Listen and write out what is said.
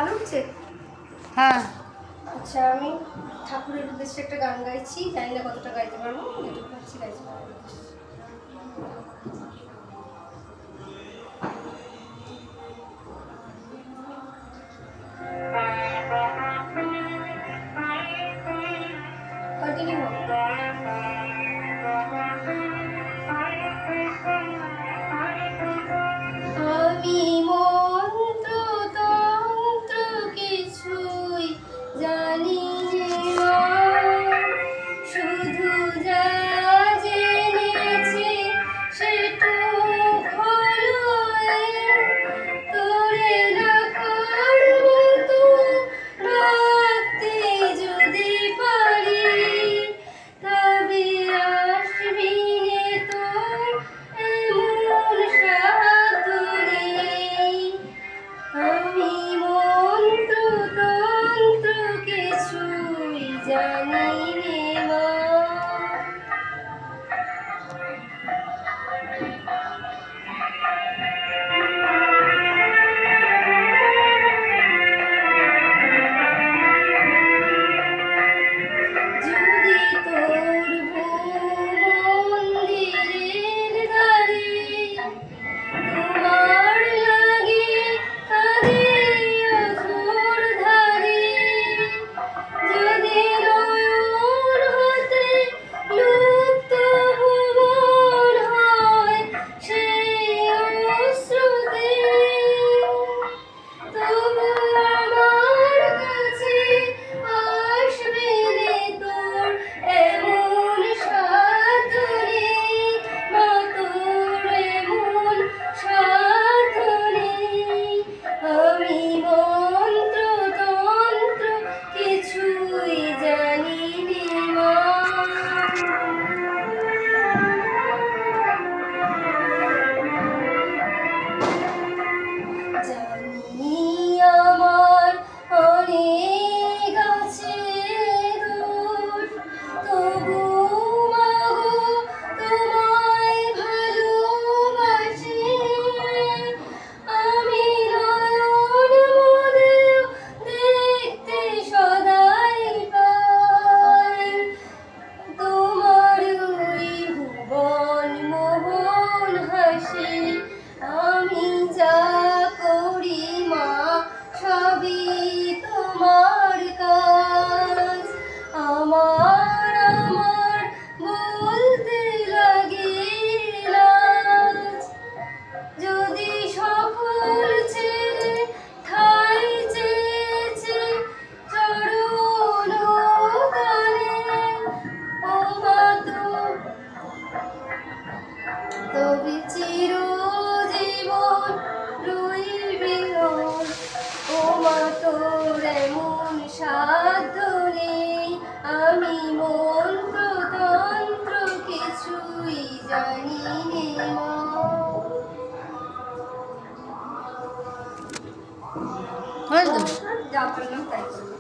আলো উঠছে? হ্যাঁ। আচ্ছা, আমি ঠাকুরের উদ্দেশ্যে একটা গান গাইছি, জানি না কতটা গাইতে পারবো, যেটুকু পারছি গাইতে পারবো। কন্টিনিউ হোক। আমি মন্ত্র তন্ত্র কিছুই জানি না, শুধু যা জেনেছি সেটুক হলো তোরে ডাকার মতো ডাকতে যদি পারি, তবে আসবি নে তোর এমন সাধ নেই। আমি মন্ত্র তন্ত্র কিছুই জানি নে মা। যদি তোর মন্দিরের দ্বারে তোমার লাগে কাঁদে অঝোর ধারে, যদি নয়ন হতে লুপ্ত ভুবন হয় সেই অশ্রুতে, তবু আমার কাছে আসবে রে তোর এমন সাধ নেই মা, তোর এমন সাধ নেই। আমি মন্ত্র তন্ত্র কিছুই জানি নে মা। জানি আমার অনেক আছে দোষ, তবু মাগো তোমায় ভালোবাসি। আমি নয়ন মোদেও দেখতে সদাই পাই, তোমার ওই ভুবন মোহন হাসি। আমি যা করি মা সবই তোমার কাজ, আমার আমার বলতে লাগে লাজ। যদি সকল ছেড়ে ঠাই চেয়েছে চরণ তলে, ও মা তবে চিরজীবন রইবি মোর। ও মা তোর এমন সাধ্য নেই, আমি মন্ত্র তন্ত্র কিছুই জানি নে মা। হয়েছে তো? যা বললাম তাই করবো।